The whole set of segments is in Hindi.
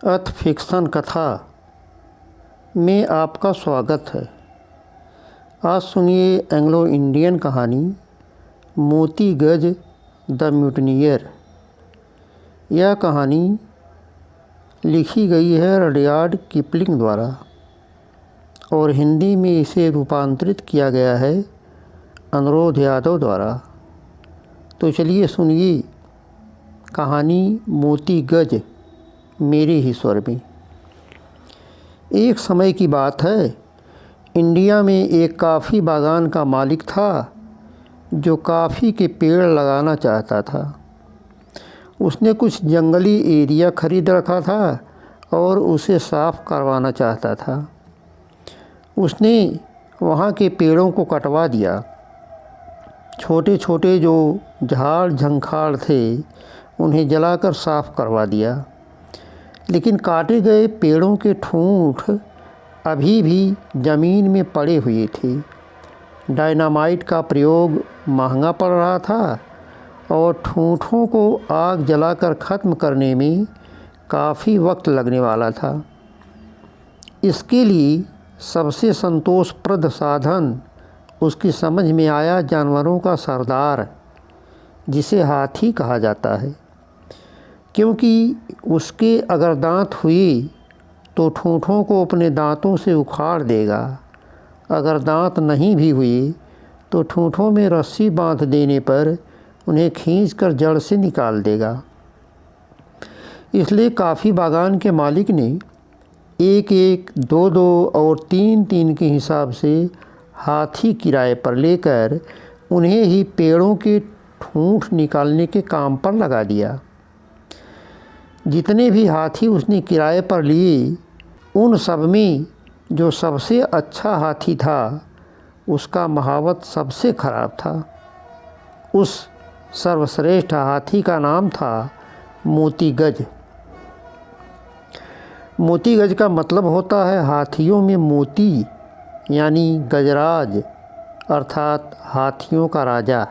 अथ फिक्शन कथा में आपका स्वागत है। आज सुनिए एंग्लो इंडियन कहानी मोती गज द म्यूटनियर। यह कहानी लिखी गई है रडयार्ड किपलिंग द्वारा और हिंदी में इसे रूपांतरित किया गया है अनुरोध यादव द्वारा। तो चलिए सुनिए कहानी मोती गज मेरे ही स्वर में। एक समय की बात है, इंडिया में एक काफ़ी बागान का मालिक था जो काफ़ी के पेड़ लगाना चाहता था। उसने कुछ जंगली एरिया खरीद रखा था और उसे साफ़ करवाना चाहता था। उसने वहाँ के पेड़ों को कटवा दिया। छोटे छोटे जो झाड़ झंखाड़ थे उन्हें जलाकर साफ़ करवा दिया, लेकिन काटे गए पेड़ों के ठूंठ अभी भी ज़मीन में पड़े हुए थे। डायनामाइट का प्रयोग महंगा पड़ रहा था और ठूंठों को आग जलाकर ख़त्म करने में काफ़ी वक्त लगने वाला था। इसके लिए सबसे संतोषप्रद साधन उसकी समझ में आया जानवरों का सरदार, जिसे हाथी कहा जाता है, क्योंकि उसके अगर दांत हुए तो ठूंठों को अपने दांतों से उखाड़ देगा। अगर दांत नहीं भी हुए तो ठूंठों में रस्सी बांध देने पर उन्हें खींचकर जड़ से निकाल देगा। इसलिए काफ़ी बागान के मालिक ने एक एक, दो दो और तीन तीन के हिसाब से हाथी किराए पर लेकर उन्हें ही पेड़ों के ठूंठ निकालने के काम पर लगा दिया। जितने भी हाथी उसने किराए पर लिए, उन सब में जो सबसे अच्छा हाथी था उसका महावत सबसे खराब था। उस सर्वश्रेष्ठ हाथी का नाम था मोती गज। मोती गज का मतलब होता है हाथियों में मोती, यानी गजराज अर्थात हाथियों का राजा।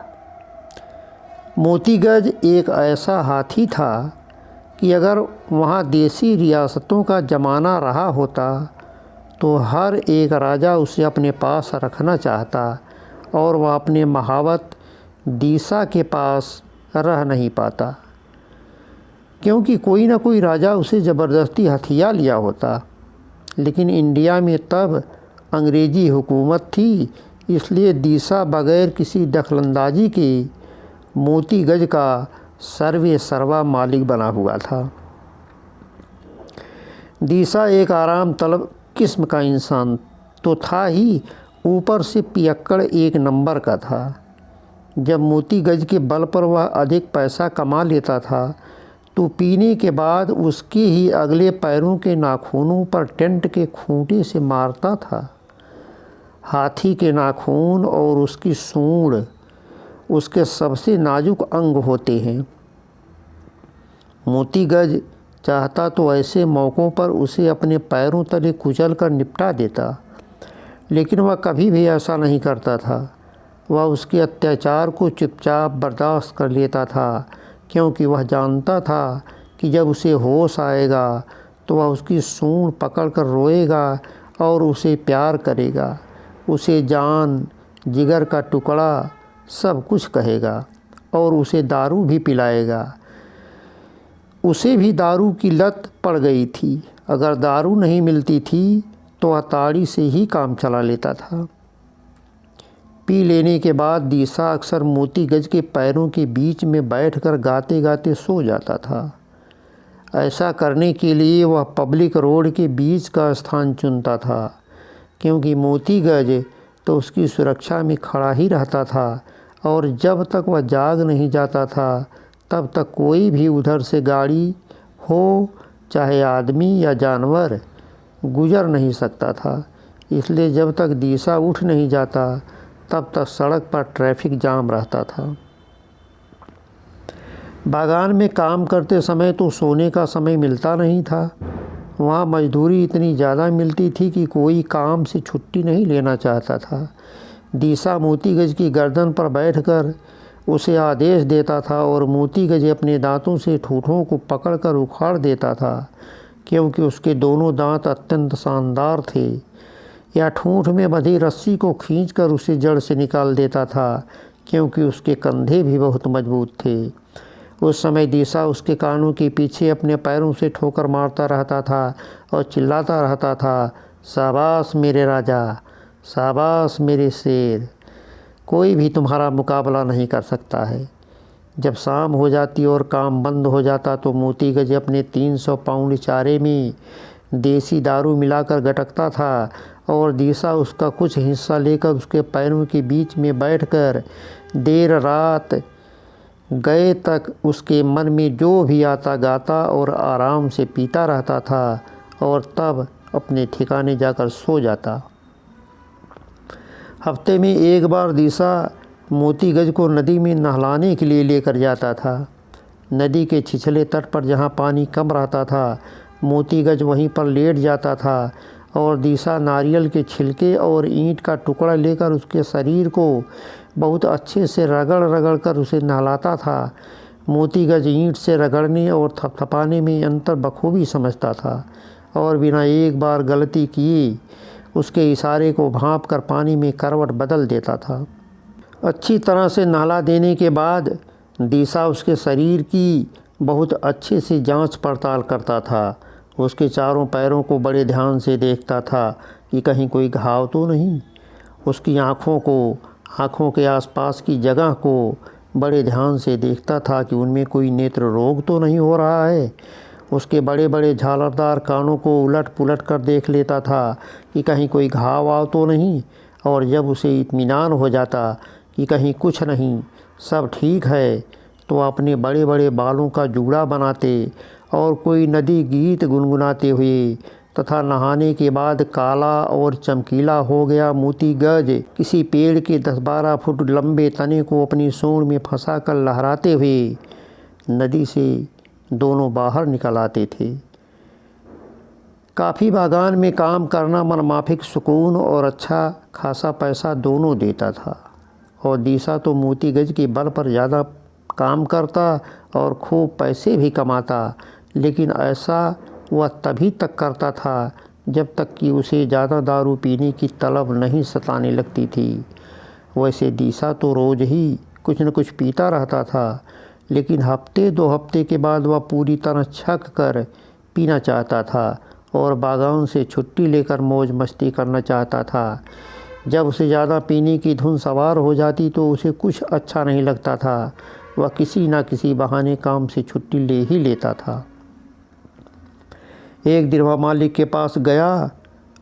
मोती गज एक ऐसा हाथी था कि अगर वहाँ देसी रियासतों का ज़माना रहा होता तो हर एक राजा उसे अपने पास रखना चाहता और वह अपने महावत दीसा के पास रह नहीं पाता, क्योंकि कोई ना कोई राजा उसे ज़बरदस्ती हथिया लिया होता। लेकिन इंडिया में तब अंग्रेज़ी हुकूमत थी, इसलिए दीसा बग़ैर किसी दखलंदाजी के मोती गज का सर्वे सर्वा मालिक बना हुआ था। दीसा एक आराम तलब किस्म का इंसान तो था ही, ऊपर से पियक्कड़ एक नंबर का था। जब मोती गज के बल पर वह अधिक पैसा कमा लेता था तो पीने के बाद उसके ही अगले पैरों के नाखूनों पर टेंट के खूंटे से मारता था। हाथी के नाखून और उसकी सूंड उसके सबसे नाजुक अंग होते हैं। मोती गज चाहता तो ऐसे मौक़ों पर उसे अपने पैरों तले कुचल कर निपटा देता, लेकिन वह कभी भी ऐसा नहीं करता था। वह उसके अत्याचार को चुपचाप बर्दाश्त कर लेता था, क्योंकि वह जानता था कि जब उसे होश आएगा तो वह उसकी सूंड पकड़कर रोएगा और उसे प्यार करेगा, उसे जान जिगर का टुकड़ा सब कुछ कहेगा और उसे दारू भी पिलाएगा। उसे भी दारू की लत पड़ गई थी। अगर दारू नहीं मिलती थी तो वह ताड़ी से ही काम चला लेता था। पी लेने के बाद दीसा अक्सर मोती गज के पैरों के बीच में बैठकर गाते गाते सो जाता था। ऐसा करने के लिए वह पब्लिक रोड के बीच का स्थान चुनता था, क्योंकि मोती गज तो उसकी सुरक्षा में खड़ा ही रहता था और जब तक वह जाग नहीं जाता था तब तक कोई भी उधर से गाड़ी हो, चाहे आदमी या जानवर, गुजर नहीं सकता था। इसलिए जब तक दीसा उठ नहीं जाता तब तक सड़क पर ट्रैफिक जाम रहता था। बागान में काम करते समय तो सोने का समय मिलता नहीं था। वहाँ मजदूरी इतनी ज़्यादा मिलती थी कि कोई काम से छुट्टी नहीं लेना चाहता था। दीसा मोती गज की गर्दन पर बैठकर उसे आदेश देता था और मोती गज अपने दांतों से ठूठों को पकड़कर उखाड़ देता था, क्योंकि उसके दोनों दांत अत्यंत शानदार थे। या ठूंठ में बंधी रस्सी को खींचकर उसे जड़ से निकाल देता था, क्योंकि उसके कंधे भी बहुत मजबूत थे। उस समय दिशा उसके कानों के पीछे अपने पैरों से ठोकर मारता रहता था और चिल्लाता रहता था, शाबाश मेरे राजा, शाबाश मेरे शेर, कोई भी तुम्हारा मुकाबला नहीं कर सकता है। जब शाम हो जाती और काम बंद हो जाता तो मोती गज अपने 300 पाउंड चारे में देसी दारू मिलाकर गटकता था और दिशा उसका कुछ हिस्सा लेकर उसके पैरों के बीच में बैठकर देर रात गए तक उसके मन में जो भी आता गाता और आराम से पीता रहता था और तब अपने ठिकाने जाकर सो जाता। हफ्ते में एक बार दिशा मोती गज को नदी में नहलाने के लिए लेकर जाता था। नदी के छिछले तट पर जहाँ पानी कम रहता था, मोती गज वहीं पर लेट जाता था और दिशा नारियल के छिलके और ईंट का टुकड़ा लेकर उसके शरीर को बहुत अच्छे से रगड़ रगड़ कर उसे नहलाता था। मोती गज ईंट से रगड़ने और थपथपाने में अंतर बखूबी समझता था और बिना एक बार गलती किए उसके इशारे को भांप कर पानी में करवट बदल देता था। अच्छी तरह से नहला देने के बाद दिशा उसके शरीर की बहुत अच्छे से जांच पड़ताल करता था। उसके चारों पैरों को बड़े ध्यान से देखता था कि कहीं कोई घाव तो नहीं। उसकी आँखों के आसपास की जगह को बड़े ध्यान से देखता था कि उनमें कोई नेत्र रोग तो नहीं हो रहा है। उसके बड़े बड़े झालरदार कानों को उलट पुलट कर देख लेता था कि कहीं कोई घाव आव तो नहीं। और जब उसे इत्मीनान हो जाता कि कहीं कुछ नहीं, सब ठीक है, तो अपने बड़े बड़े बालों का जूड़ा बनाते और कोई नदी गीत गुनगुनाते हुए तथा नहाने के बाद काला और चमकीला हो गया मोती गज किसी पेड़ के 10-12 फुट लंबे तने को अपनी सूंड में फंसा कर लहराते हुए नदी से दोनों बाहर निकल आते थे। काफ़ी बागान में काम करना मनमाफिक सुकून और अच्छा खासा पैसा दोनों देता था और दिशा तो मोती गज के बल पर ज़्यादा काम करता और खूब पैसे भी कमाता, लेकिन ऐसा वह तभी तक करता था जब तक कि उसे ज़्यादा दारू पीने की तलब नहीं सताने लगती थी। वैसे दिशा तो रोज़ ही कुछ न कुछ पीता रहता था, लेकिन हफ्ते 2 हफ्ते के बाद वह पूरी तरह छक कर पीना चाहता था और बागान से छुट्टी लेकर मौज मस्ती करना चाहता था। जब उसे ज़्यादा पीने की धुन सवार हो जाती तो उसे कुछ अच्छा नहीं लगता था। वह किसी न किसी बहाने काम से छुट्टी ले ही लेता था। एक दिन वह मालिक के पास गया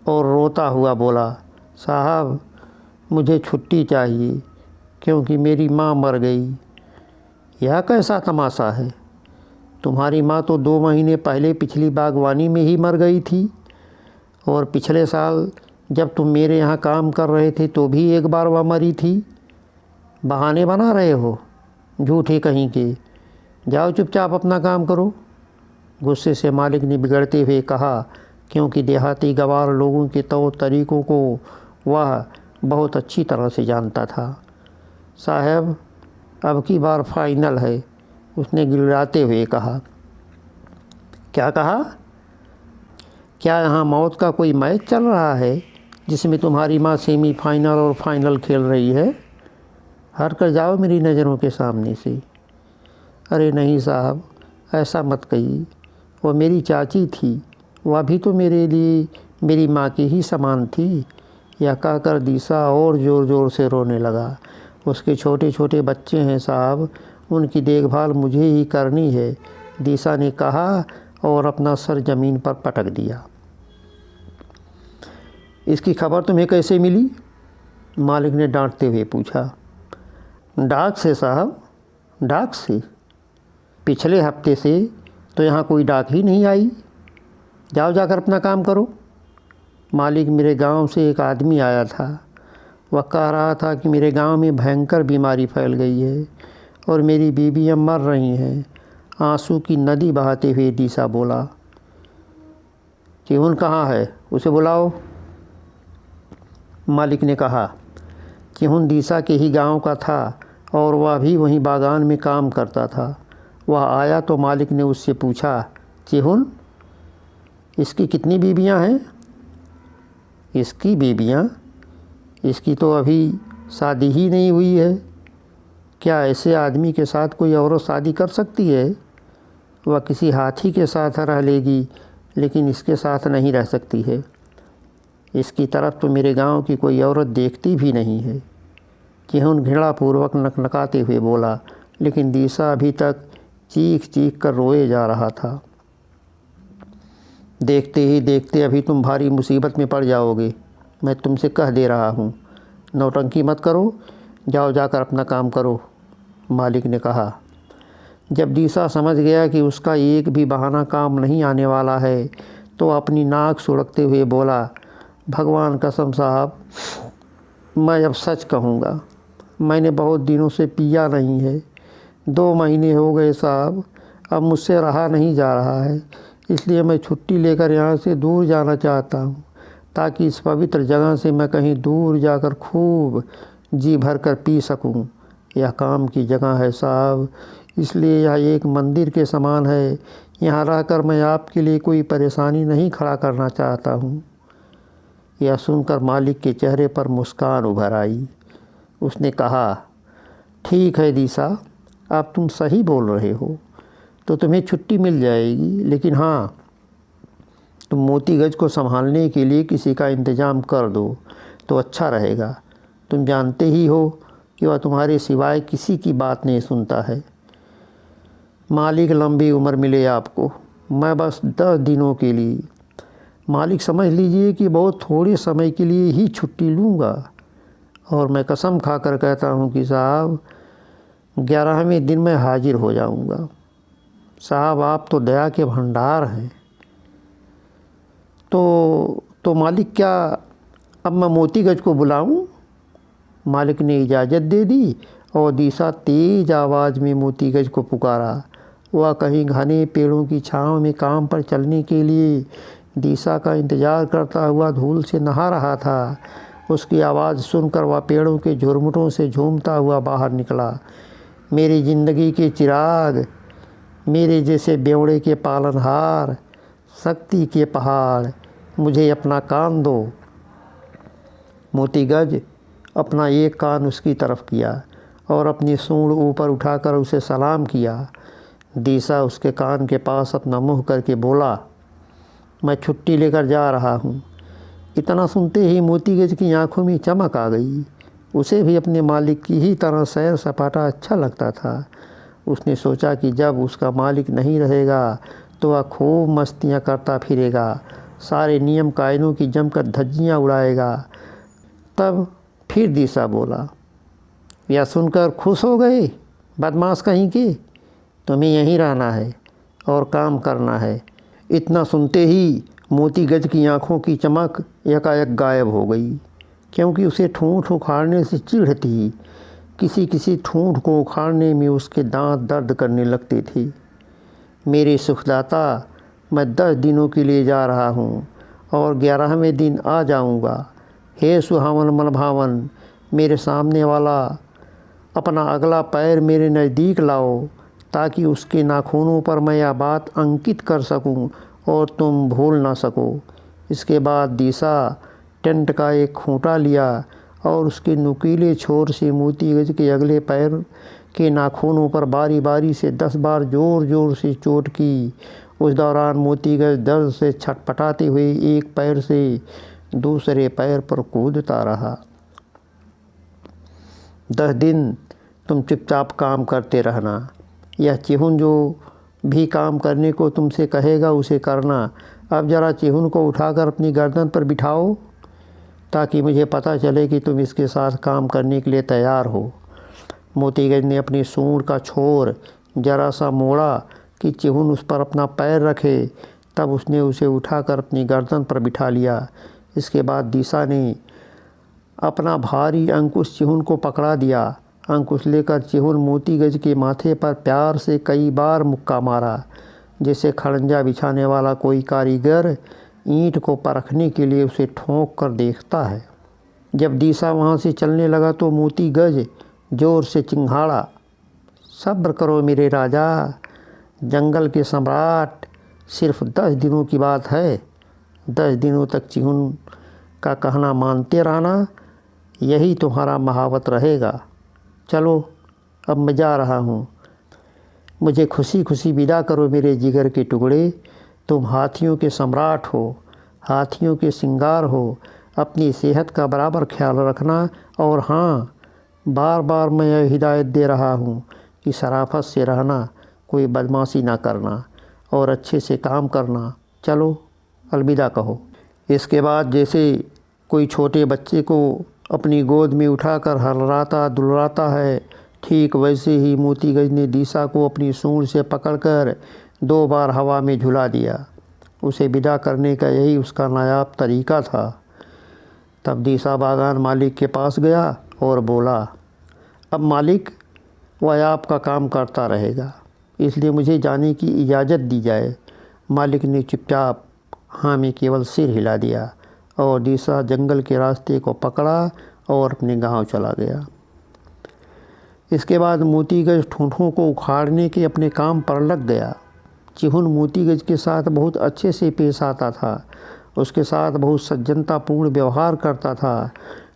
और रोता हुआ बोला, साहब मुझे छुट्टी चाहिए क्योंकि मेरी माँ मर गई। यह कैसा तमाशा है? तुम्हारी माँ तो 2 महीने पहले पिछली बागवानी में ही मर गई थी और पिछले साल जब तुम मेरे यहाँ काम कर रहे थे तो भी एक बार वह मरी थी। बहाने बना रहे हो झूठे कहीं के। जाओ चुपचाप अपना काम करो। गुस्से से मालिक ने बिगड़ते हुए कहा, क्योंकि देहाती गवार लोगों के तौर तरीक़ों को वह बहुत अच्छी तरह से जानता था। साहब अब की बार फाइनल है, उसने गिड़गिड़ाते हुए कहा। क्या कहा? क्या यहाँ मौत का कोई मैच चल रहा है जिसमें तुम्हारी माँ सेमीफाइनल और फाइनल खेल रही है? हट कर जाओ मेरी नज़रों के सामने से। अरे नहीं साहब, ऐसा मत कहिए, वह मेरी चाची थी, वह भी तो मेरे लिए मेरी माँ की ही समान थी। यह कहकर दिशा और ज़ोर ज़ोर से रोने लगा। उसके छोटे छोटे बच्चे हैं साहब, उनकी देखभाल मुझे ही करनी है, दिशा ने कहा और अपना सर ज़मीन पर पटक दिया। इसकी खबर तुम्हें कैसे मिली? मालिक ने डांटते हुए पूछा। डाक से साहब, डाक से। पिछले हफ्ते से तो यहाँ कोई डाक ही नहीं आई। जाओ जाकर अपना काम करो। मालिक, मेरे गांव से एक आदमी आया था। वह कह रहा था कि मेरे गांव में भयंकर बीमारी फैल गई है और मेरी बीवियाँ मर रही हैं। आंसू की नदी बहाते हुए दिशा बोला। चिहुन कहाँ है? उसे बुलाओ। मालिक ने कहा। चिहुन दिशा के ही गांव का था और वह भी वहीं बागान में काम करता था। वह आया तो मालिक ने उससे पूछा, चिहुन? इसकी कितनी बीवियां हैं? इसकी बीवियां? इसकी तो अभी शादी ही नहीं हुई है। क्या ऐसे आदमी के साथ कोई औरत शादी कर सकती है? वह किसी हाथी के साथ रह लेगी, लेकिन इसके साथ नहीं रह सकती है। इसकी तरफ तो मेरे गांव की कोई औरत देखती भी नहीं है। चिहुन घृणापूर्वक नकनकाते हुए बोला, लेकिन दिशा अभी तक चीख चीख कर रोए जा रहा था। देखते ही देखते अभी तुम भारी मुसीबत में पड़ जाओगे। मैं तुमसे कह दे रहा हूँ, नौटंकी मत करो, जाओ जाकर अपना काम करो, मालिक ने कहा। जब दिशा समझ गया कि उसका एक भी बहाना काम नहीं आने वाला है, तो अपनी नाक सुड़कते हुए बोला, भगवान कसम साहब, मैं अब सच कहूँगा, मैंने बहुत दिनों से पिया नहीं है। 2 महीने हो गए साहब, अब मुझसे रहा नहीं जा रहा है, इसलिए मैं छुट्टी लेकर यहाँ से दूर जाना चाहता हूँ, ताकि इस पवित्र जगह से मैं कहीं दूर जाकर खूब जी भर कर पी सकूँ। यह काम की जगह है साहब, इसलिए यह एक मंदिर के समान है। यहाँ रहकर मैं आपके लिए कोई परेशानी नहीं खड़ा करना चाहता हूँ। यह सुनकर मालिक के चेहरे पर मुस्कान उभर आई। उसने कहा, ठीक है दिशा, आप तुम सही बोल रहे हो, तो तुम्हें छुट्टी मिल जाएगी, लेकिन हाँ, तुम मोती गज को संभालने के लिए किसी का इंतज़ाम कर दो तो अच्छा रहेगा। तुम जानते ही हो कि वह तुम्हारे सिवाय किसी की बात नहीं सुनता है। मालिक लंबी उम्र मिले आपको। मैं बस 10 दिनों के लिए, मालिक समझ लीजिए कि बहुत थोड़े समय के लिए ही छुट्टी लूँगा, और मैं कसम खाकर कहता हूँ कि साहब 11वें दिन मैं हाजिर हो जाऊँगा। साहब आप तो दया के भंडार हैं। तो मालिक, क्या अब मैं मोती गज को बुलाऊं? मालिक ने इजाज़त दे दी और दिशा तेज़ आवाज़ में मोती गज को पुकारा। वह कहीं घने पेड़ों की छांव में काम पर चलने के लिए दिशा का इंतज़ार करता हुआ धूल से नहा रहा था। उसकी आवाज़ सुनकर वह पेड़ों के झुरमुटों से झूमता हुआ बाहर निकला। मेरी ज़िंदगी के चिराग, मेरे जैसे बेवड़े के पालनहार, शक्ति के पहाड़, मुझे अपना कान दो। मोती गज अपना एक कान उसकी तरफ किया और अपनी सूंड ऊपर उठाकर उसे सलाम किया। दिशा उसके कान के पास अपना मुँह करके बोला, मैं छुट्टी लेकर जा रहा हूँ। इतना सुनते ही मोती गज की आंखों में चमक आ गई। उसे भी अपने मालिक की ही तरह सैर सपाटा अच्छा लगता था। उसने सोचा कि जब उसका मालिक नहीं रहेगा तो वह खूब मस्तियाँ करता फिरेगा, सारे नियम कायदों की जमकर धज्जियाँ उड़ाएगा। तब फिर दिशा बोला, यह सुनकर खुश हो गए? बदमाश कहीं के, तुम्हें यहीं रहना है और काम करना है। इतना सुनते ही मोती गज की आंखों की चमक एकाएक गायब हो गई, क्योंकि उसे ठूँठ उखाड़ने से चिढ़ थी। किसी किसी ठूँठ को उखाड़ने में उसके दांत दर्द करने लगते थे। मेरे सुखदाता, मैं 10 दिनों के लिए जा रहा हूँ और 11वें दिन आ जाऊँगा। हे सुहावन मनभावन, मेरे सामने वाला अपना अगला पैर मेरे नज़दीक लाओ, ताकि उसके नाखूनों पर मैं यह बात अंकित कर सकूं और तुम भूल ना सको। इसके बाद दिशा टेंट का एक खूंटा लिया और उसके नुकीले छोर से मोती गज के अगले पैर के नाखूनों पर बारी बारी से 10 बार ज़ोर ज़ोर से चोट की। उस दौरान मोती गज दर्द से छटपटाते हुए एक पैर से दूसरे पैर पर कूदता रहा। 10 दिन तुम चुपचाप काम करते रहना। यह चिहुन जो भी काम करने को तुमसे कहेगा उसे करना। अब ज़रा चिहुन को उठाकर अपनी गर्दन पर बिठाओ, ताकि मुझे पता चले कि तुम इसके साथ काम करने के लिए तैयार हो। मोती गज ने अपनी सूंड का छोर जरा सा मोड़ा कि चिहुन उस पर अपना पैर रखे। तब उसने उसे उठाकर अपनी गर्दन पर बिठा लिया। इसके बाद दिशा ने अपना भारी अंकुश चिहुन को पकड़ा दिया। अंकुश लेकर चिहुन मोती गज के माथे पर प्यार से कई बार मुक्का मारा, जैसे खड़ंजा बिछाने वाला कोई कारीगर ईंट को परखने के लिए उसे ठोंक कर देखता है। जब दिशा वहाँ से चलने लगा तो मोती गज जोर से चिंघाड़ा, सब्र करो मेरे राजा, जंगल के सम्राट, सिर्फ 10 दिनों की बात है। 10 दिनों तक चिहुन का कहना मानते रहना, यही तुम्हारा महावत रहेगा। चलो अब मैं जा रहा हूँ, मुझे खुशी खुशी विदा करो मेरे जिगर के टुकड़े। तुम हाथियों के सम्राट हो, हाथियों के श्रृंगार हो। अपनी सेहत का बराबर ख्याल रखना। और हाँ, बार बार मैं यह हिदायत दे रहा हूँ कि शराफत से रहना, कोई बदमाशी ना करना और अच्छे से काम करना। चलो अलविदा कहो। इसके बाद जैसे कोई छोटे बच्चे को अपनी गोद में उठाकर हलराता दुलराता है, ठीक वैसे ही मोतीगज ने दिशा को अपनी सूंड से पकड़कर 2 बार हवा में झुला दिया। उसे विदा करने का यही उसका नायाब तरीका था। तब दिशा बागान मालिक के पास गया और बोला, अब मालिक, वह आपका काम करता रहेगा, इसलिए मुझे जाने की इजाज़त दी जाए। मालिक ने चुपचाप हाँ में केवल सिर हिला दिया और दिशा जंगल के रास्ते को पकड़ा और अपने गांव चला गया। इसके बाद मोतीगज ठूंठों को उखाड़ने के अपने काम पर लग गया। चिहुन मोतीगज के साथ बहुत अच्छे से पेश आता था, उसके साथ बहुत सज्जनतापूर्ण व्यवहार करता था,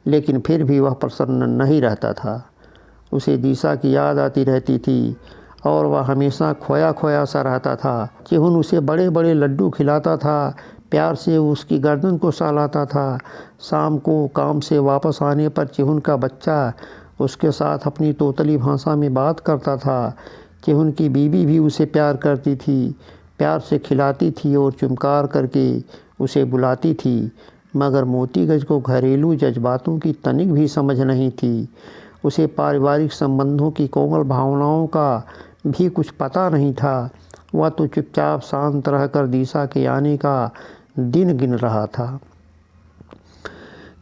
लेकिन फिर भी वह प्रसन्न नहीं रहता था। उसे दिशा की याद आती रहती थी और वह हमेशा खोया खोया सा रहता था। चिहुन उसे बड़े बड़े लड्डू खिलाता था, प्यार से उसकी गर्दन को सहलाता था। शाम को काम से वापस आने पर चिहुन का बच्चा उसके साथ अपनी तोतली भाषा में बात करता था। चिहुन की बीवी भी उसे प्यार करती थी, प्यार से खिलाती थी और चुमकार करके उसे बुलाती थी। मगर मोतीगज को घरेलू जज्बातों की तनिक भी समझ नहीं थी। उसे पारिवारिक संबंधों की कोमल भावनाओं का भी कुछ पता नहीं था। वह तो चुपचाप शांत रहकर दिशा के आने का दिन गिन रहा था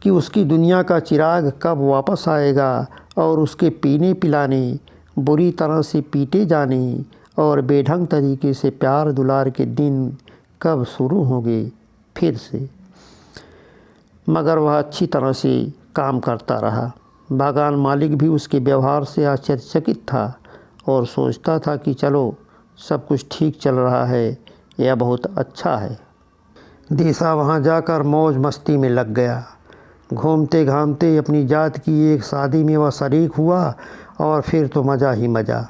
कि उसकी दुनिया का चिराग कब वापस आएगा और उसके पीने पिलाने, बुरी तरह से पीटे जाने और बेढंग तरीके से प्यार दुलार के दिन कब शुरू होंगे फिर से। मगर वह अच्छी तरह से काम करता रहा। बागान मालिक भी उसके व्यवहार से आश्चर्यचकित था और सोचता था कि चलो सब कुछ ठीक चल रहा है, यह बहुत अच्छा है। दिशा वहाँ जाकर मौज मस्ती में लग गया। घूमते घामते अपनी जात की एक शादी में वह शरीक हुआ और फिर तो मज़ा ही मज़ा।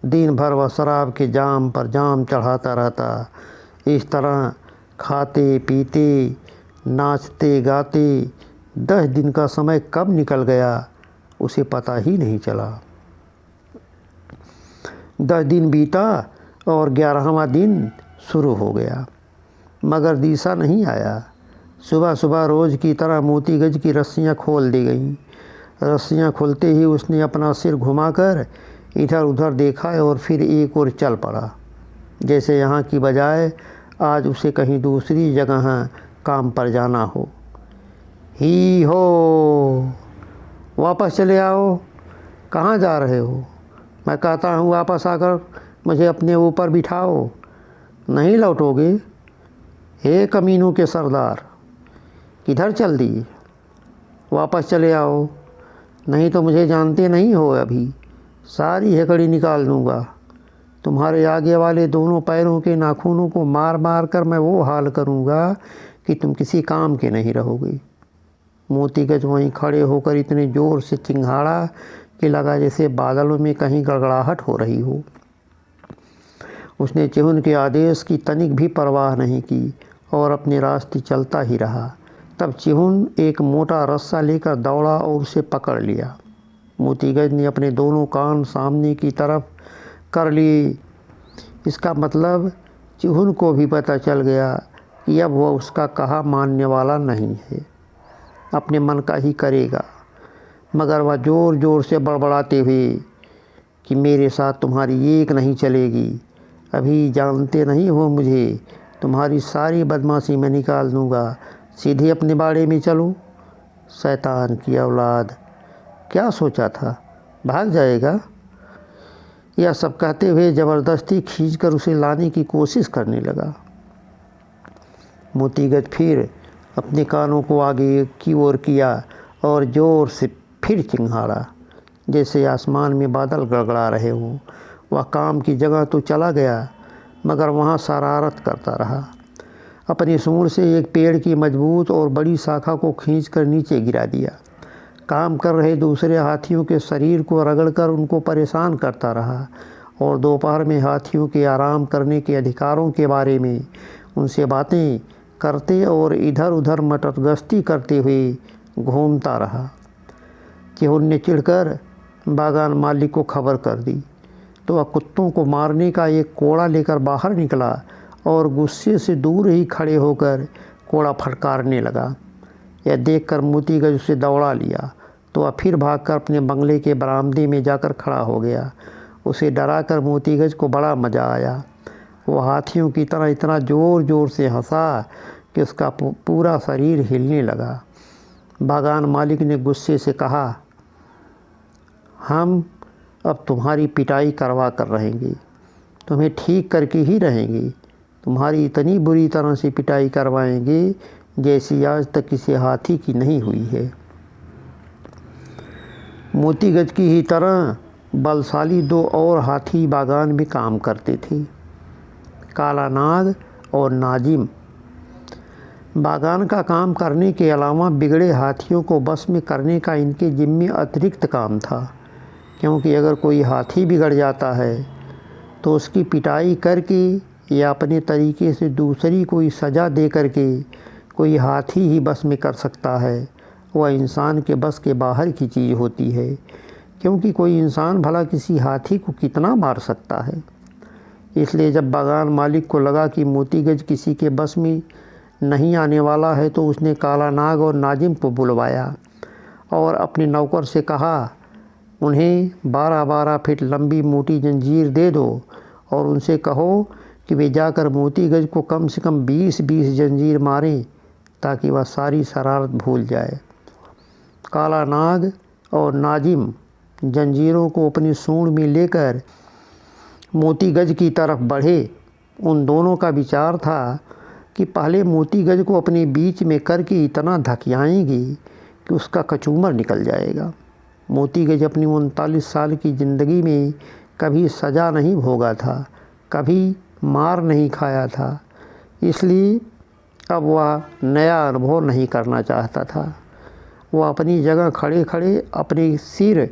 दिन भर वह शराब के जाम पर जाम चढ़ाता रहता। इस तरह खाते पीते नाचते गाते 10 दिन का समय कब निकल गया उसे पता ही नहीं चला। 10 दिन बीता और 11वां दिन शुरू हो गया, मगर दिशा नहीं आया। सुबह सुबह रोज़ की तरह मोतीगज की रस्सियाँ खोल दी गईं। रस्सियाँ खुलते ही उसने अपना सिर घुमाकर इधर उधर देखा और फिर एक ओर चल पड़ा, जैसे यहाँ की बजाय आज उसे कहीं दूसरी जगह काम पर जाना हो। ही हो, वापस चले आओ, कहाँ जा रहे हो? मैं कहता हूँ वापस आकर मुझे अपने ऊपर बिठाओ। नहीं लौटोगे? हे कमीनों के सरदार, किधर चल दिए? वापस चले आओ, नहीं तो मुझे जानते नहीं हो, अभी सारी हेकड़ी निकाल दूँगा। तुम्हारे आगे वाले दोनों पैरों के नाखूनों को मार मार कर मैं वो हाल करूँगा कि तुम किसी काम के नहीं रहोगे। मोतीगज वहीं खड़े होकर इतने ज़ोर से चिंघाड़ा कि लगा जैसे बादलों में कहीं गड़गड़ाहट हो रही हो। उसने चिहुन के आदेश की तनिक भी परवाह नहीं की और अपने रास्ते चलता ही रहा। तब चिहुन एक मोटा रस्सा लेकर दौड़ा और उसे पकड़ लिया। मोतीगज ने अपने दोनों कान सामने की तरफ कर लिए। इसका मतलब चिहुन को भी पता चल गया कि अब वह उसका कहा मानने वाला नहीं है, अपने मन का ही करेगा। मगर वह ज़ोर ज़ोर से बड़बड़ाते हुए कि मेरे साथ तुम्हारी एक नहीं चलेगी, अभी जानते नहीं हो मुझे, तुम्हारी सारी बदमाशी मैं निकाल दूँगा, सीधे अपने बाड़े में चलो। शैतान की औलाद, क्या सोचा था, भाग जाएगा? यह सब कहते हुए ज़बरदस्ती खींचकर उसे लाने की कोशिश करने लगा। मोतीगज फिर अपने कानों को आगे की ओर किया और ज़ोर से फिर चिंघाड़ा, जैसे आसमान में बादल गड़गड़ा रहे हों। वह काम की जगह तो चला गया, मगर वहाँ शरारत करता रहा। अपनी सूंड से एक पेड़ की मजबूत और बड़ी शाखा को खींचकर नीचे गिरा दिया। काम कर रहे दूसरे हाथियों के शरीर को रगड़कर उनको परेशान करता रहा और दोपहर में हाथियों के आराम करने के अधिकारों के बारे में उनसे बातें करते और इधर उधर मटरगश्ती करते हुए घूमता रहा। चेहुन ने चिढ़कर बागान मालिक को खबर कर दी तो वह कुत्तों को मारने का एक कोड़ा लेकर बाहर निकला और गुस्से से दूर ही खड़े होकर कोड़ा फटकारने लगा। यह देखकर मोतीगज उसे दौड़ा लिया तो वह फिर भागकर अपने बंगले के बरामदे में जाकर खड़ा हो गया। उसे डराकर मोतीगज को बड़ा मज़ा आया। वो हाथियों की तरह इतना ज़ोर ज़ोर से हंसा कि उसका पूरा शरीर हिलने लगा। बागान मालिक ने गुस्से से कहा, हम अब तुम्हारी पिटाई करवा कर रहेंगे, तुम्हें ठीक करके ही रहेंगे। तुम्हारी इतनी बुरी तरह से पिटाई करवाएंगे जैसी आज तक किसी हाथी की नहीं हुई है। मोतीगज की ही तरह बलशाली दो और हाथी बागान में काम करते थे, काला नाग और नाजिम। बागान का काम करने के अलावा बिगड़े हाथियों को बस में करने का इनके जिम्मे अतिरिक्त काम था, क्योंकि अगर कोई हाथी बिगड़ जाता है तो उसकी पिटाई करके या अपने तरीके से दूसरी कोई सज़ा दे करके कोई हाथी ही बस में कर सकता है। वह इंसान के बस के बाहर की चीज़ होती है, क्योंकि कोई इंसान भला किसी हाथी को कितना मार सकता है। इसलिए जब बागान मालिक को लगा कि मोतीगज किसी के बस में नहीं आने वाला है तो उसने काला नाग और नाजिम को बुलवाया और अपने नौकर से कहा, उन्हें 12-12 फीट लंबी मोटी जंजीर दे दो और उनसे कहो कि वे जाकर मोतीगज को कम से कम 20-20 जंजीर मारें ताकि वह सारी शरारत भूल जाए। काला नाग और नाजिम जंजीरों को अपनी सूंड में लेकर मोतीगज की तरफ बढ़े। उन दोनों का विचार था कि पहले मोतीगज को अपने बीच में करके इतना धकियाएंगे कि उसका कचूमर निकल जाएगा। मोतीगज अपनी 39 साल की ज़िंदगी में कभी सज़ा नहीं भोगा था, कभी मार नहीं खाया था, इसलिए अब वह नया अनुभव नहीं करना चाहता था। वह अपनी जगह खड़े खड़े अपने सिर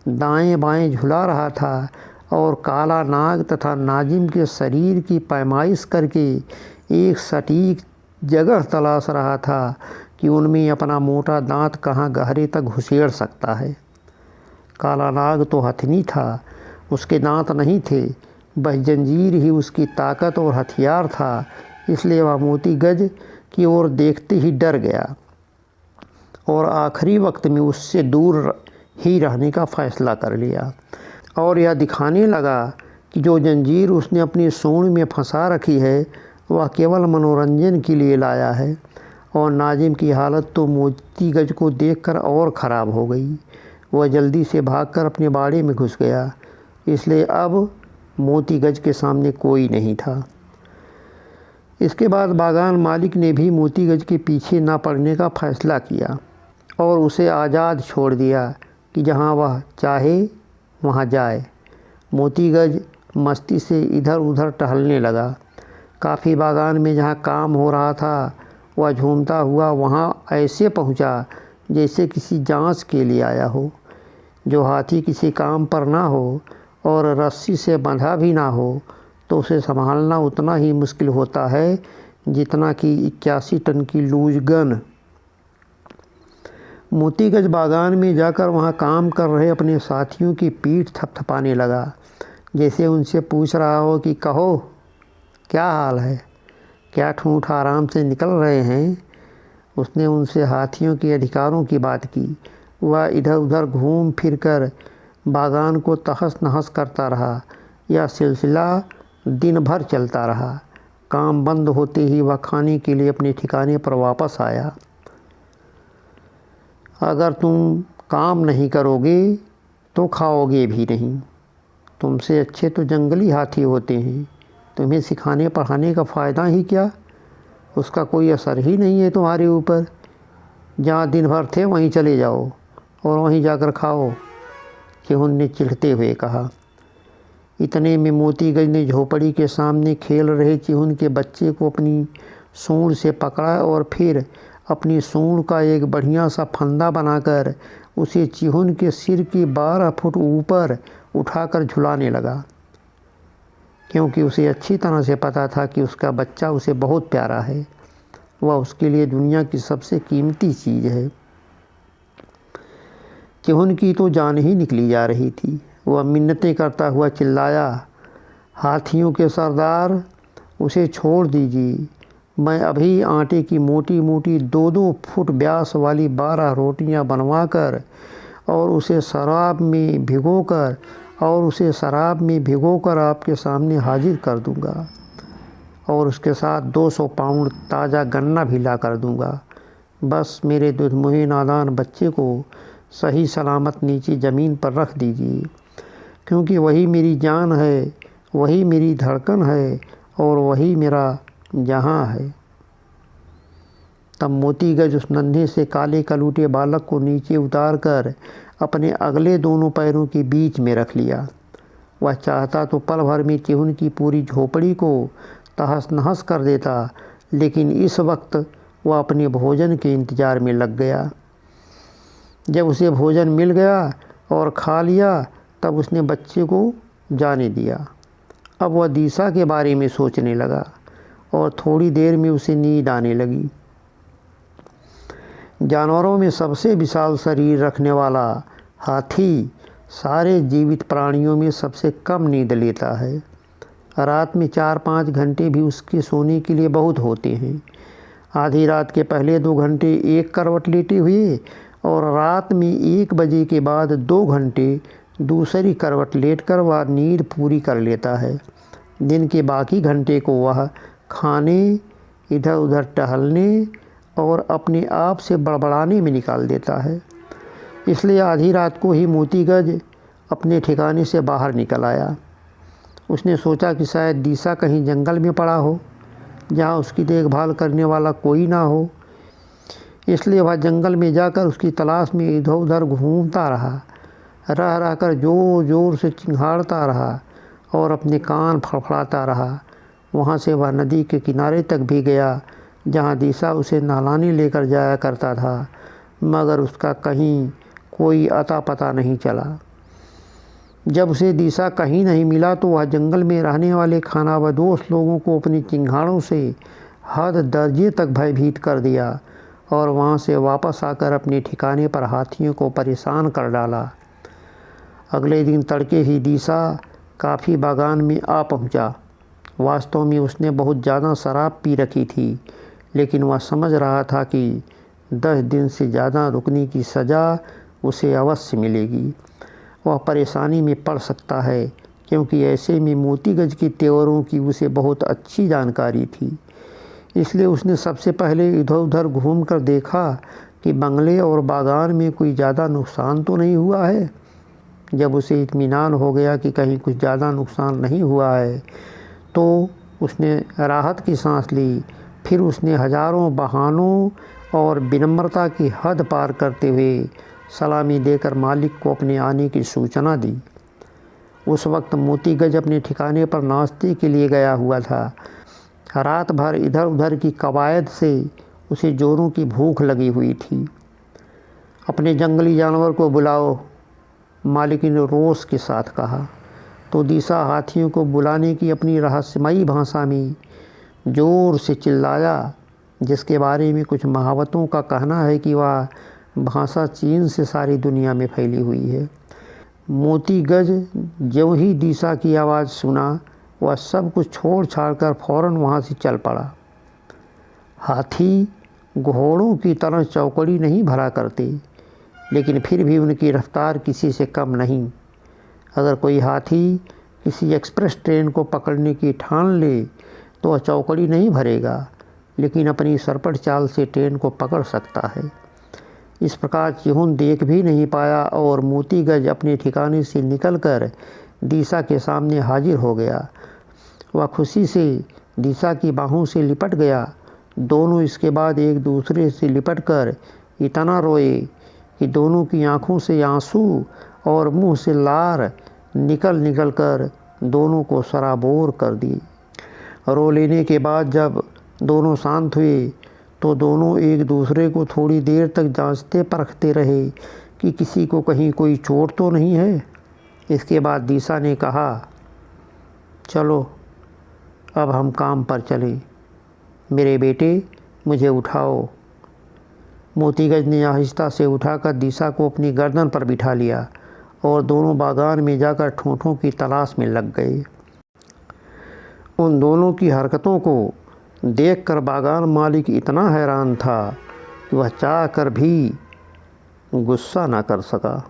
दाएं बाएं झुला रहा था और काला नाग तथा नाजिम के शरीर की पैमाइश करके एक सटीक जगह तलाश रहा था कि उनमें अपना मोटा दांत कहाँ गहरे तक घुसेड़ सकता है। काला नाग तो हथनी था, उसके दांत नहीं थे, बस जंजीर ही उसकी ताकत और हथियार था। इसलिए वह मोतीगज की ओर देखते ही डर गया और आखिरी वक्त में उससे दूर ही रहने का फ़ैसला कर लिया और यह दिखाने लगा कि जो जंजीर उसने अपनी सूंड में फंसा रखी है वह केवल मनोरंजन के लिए लाया है। और नाजिम की हालत तो मोतीगज को देखकर और ख़राब हो गई। वह जल्दी से भागकर अपने बाड़े में घुस गया, इसलिए अब मोतीगज के सामने कोई नहीं था। इसके बाद बागान मालिक ने भी मोतीगज के पीछे ना पड़ने का फ़ैसला किया और उसे आज़ाद छोड़ दिया कि जहाँ वह चाहे वहाँ जाए। मोतीगज मस्ती से इधर उधर टहलने लगा। काफ़ी बागान में जहाँ काम हो रहा था वह झूमता हुआ वहाँ ऐसे पहुँचा जैसे किसी जांच के लिए आया हो। जो हाथी किसी काम पर ना हो और रस्सी से बंधा भी ना हो तो उसे संभालना उतना ही मुश्किल होता है जितना कि 81 टन की लूज गन। मोतीगज बागान में जाकर वहाँ काम कर रहे अपने साथियों की पीठ थपथपाने लगा, जैसे उनसे पूछ रहा हो कि कहो क्या हाल है, क्या ठूठ आराम से निकल रहे हैं। उसने उनसे हाथियों के अधिकारों की बात की। वह इधर उधर घूम फिर कर बागान को तहस नहस करता रहा। यह सिलसिला दिन भर चलता रहा। काम बंद होते ही वह खाने के लिए अपने ठिकाने पर वापस आया। अगर तुम काम नहीं करोगे तो खाओगे भी नहीं। तुमसे अच्छे तो जंगली हाथी होते हैं। तुम्हें सिखाने पढ़ाने का फ़ायदा ही क्या, उसका कोई असर ही नहीं है तुम्हारे ऊपर। जहाँ दिन भर थे वहीं चले जाओ और वहीं जाकर खाओ। चेहुन ने चिढ़ते हुए कहा। इतने में मोती गज ने झोपड़ी के सामने खेल रहे चिहुन के बच्चे को अपनी सूंड से पकड़ा और फिर अपनी सूंड का एक बढ़िया सा फंदा बनाकर उसे चिहुन के सिर के 12 फुट ऊपर उठाकर झुलाने लगा, क्योंकि उसे अच्छी तरह से पता था कि उसका बच्चा उसे बहुत प्यारा है, वह उसके लिए दुनिया की सबसे कीमती चीज़ है। चिहुन की तो जान ही निकली जा रही थी। वह मिन्नतें करता हुआ चिल्लाया, हाथियों के सरदार, उसे छोड़ दीजिए। मैं अभी आटे की मोटी मोटी 2-2 फुट व्यास वाली 12 रोटियां बनवाकर और उसे शराब में भिगोकर आपके सामने हाजिर कर दूंगा और उसके साथ 200 पाउंड ताज़ा गन्ना भी ला कर दूंगा। बस मेरे दुधमुहे नादान बच्चे को सही सलामत नीचे ज़मीन पर रख दीजिए, क्योंकि वही मेरी जान है, वही मेरी धड़कन है और वही मेरा जहां है। तब मोती गज उस नन्हे से काले कलूटे बालक को नीचे उतारकर अपने अगले दोनों पैरों के बीच में रख लिया। वह चाहता तो पल भर में चिहुन की पूरी झोपड़ी को तहस नहस कर देता, लेकिन इस वक्त वह अपने भोजन के इंतज़ार में लग गया। जब उसे भोजन मिल गया और खा लिया, तब उसने बच्चे को जाने दिया। अब वह दिशा के बारे में सोचने लगा और थोड़ी देर में उसे नींद आने लगी। जानवरों में सबसे विशाल शरीर रखने वाला हाथी सारे जीवित प्राणियों में सबसे कम नींद लेता है। रात में 4-5 घंटे भी उसके सोने के लिए बहुत होते हैं। आधी रात के पहले 2 घंटे एक करवट लेटे हुए और रात में 1 बजे के बाद 2 घंटे दूसरी करवट लेटकर वह नींद पूरी कर लेता है। दिन के बाकी घंटे को वह खाने, इधर उधर टहलने और अपने आप से बड़बड़ाने में निकाल देता है। इसलिए आधी रात को ही मोती गज अपने ठिकाने से बाहर निकल आया। उसने सोचा कि शायद दिशा कहीं जंगल में पड़ा हो, जहाँ उसकी देखभाल करने वाला कोई ना हो। इसलिए वह जंगल में जाकर उसकी तलाश में इधर उधर घूमता रहा, रह रहकर ज़ोर ज़ोर से चिंघाड़ता रहा और अपने कान फड़फड़ाता रहा। वहाँ से वह नदी के किनारे तक भी गया, जहाँ दिशा उसे नहलाने लेकर जाया करता था, मगर उसका कहीं कोई अता पता नहीं चला। जब उसे दिशा कहीं नहीं मिला तो वह जंगल में रहने वाले खानाबदोश लोगों को अपनी चिंगाड़ों से हद दर्जे तक भयभीत कर दिया और वहाँ से वापस आकर अपने ठिकाने पर हाथियों को परेशान कर डाला। अगले दिन तड़के ही दिशा काफ़ी बागान में आ पहुँचा। वास्तव में उसने बहुत ज़्यादा शराब पी रखी थी, लेकिन वह समझ रहा था कि 10 दिन से ज़्यादा रुकने की सज़ा उसे अवश्य मिलेगी। वह परेशानी में पड़ सकता है, क्योंकि ऐसे में मोती गज के तेवरों की उसे बहुत अच्छी जानकारी थी। इसलिए उसने सबसे पहले इधर उधर घूमकर देखा कि बंगले और बागान में कोई ज़्यादा नुकसान तो नहीं हुआ है। जब उसे इत्मीनान हो गया कि कहीं कुछ ज़्यादा नुकसान नहीं हुआ है, तो उसने राहत की सांस ली। फिर उसने हज़ारों बहानों और विनम्रता की हद पार करते हुए सलामी देकर मालिक को अपने आने की सूचना दी। उस वक्त मोती गज अपने ठिकाने पर नाश्ते के लिए गया हुआ था। रात भर इधर उधर की कवायद से उसे जोरों की भूख लगी हुई थी। अपने जंगली जानवर को बुलाओ, मालिक ने रोष के साथ कहा। तो दिशा हाथियों को बुलाने की अपनी रहस्यमयी भाषा में ज़ोर से चिल्लाया, जिसके बारे में कुछ महावतों का कहना है कि वह भाषा चीन से सारी दुनिया में फैली हुई है। मोती गज ज्यों ही दिशा की आवाज़ सुना, वह सब कुछ छोड़ छाड़ कर फ़ौरन वहाँ से चल पड़ा। हाथी घोड़ों की तरह चौकड़ी नहीं भरा करते, लेकिन फिर भी उनकी रफ्तार किसी से कम नहीं। अगर कोई हाथी किसी एक्सप्रेस ट्रेन को पकड़ने की ठान ले तो वह चौकड़ी नहीं भरेगा, लेकिन अपनी सरपट चाल से ट्रेन को पकड़ सकता है। इस प्रकार चिहुन देख भी नहीं पाया और मोती गज अपने ठिकाने से निकलकर दिशा के सामने हाजिर हो गया। वह खुशी से दिशा की बाहों से लिपट गया। दोनों इसके बाद एक दूसरे से लिपटकर इतना रोए कि दोनों की आंखों से आंसू और मुंह से लार निकल निकल कर दोनों को सराबोर कर दी। रो लेने के बाद जब दोनों शांत हुए तो दोनों एक दूसरे को थोड़ी देर तक जांचते परखते रहे कि किसी को कहीं कोई चोट तो नहीं है। इसके बाद दिशा ने कहा, चलो अब हम काम पर चलें। मेरे बेटे, मुझे उठाओ। मोतीगज ने आहिस्ता से उठाकर दिशा को अपनी गर्दन पर बिठा लिया और दोनों बागान में जाकर ठूंठों की तलाश में लग गए। उन दोनों की हरकतों को देखकर बागान मालिक इतना हैरान था कि वह चाह कर भी गुस्सा न कर सका।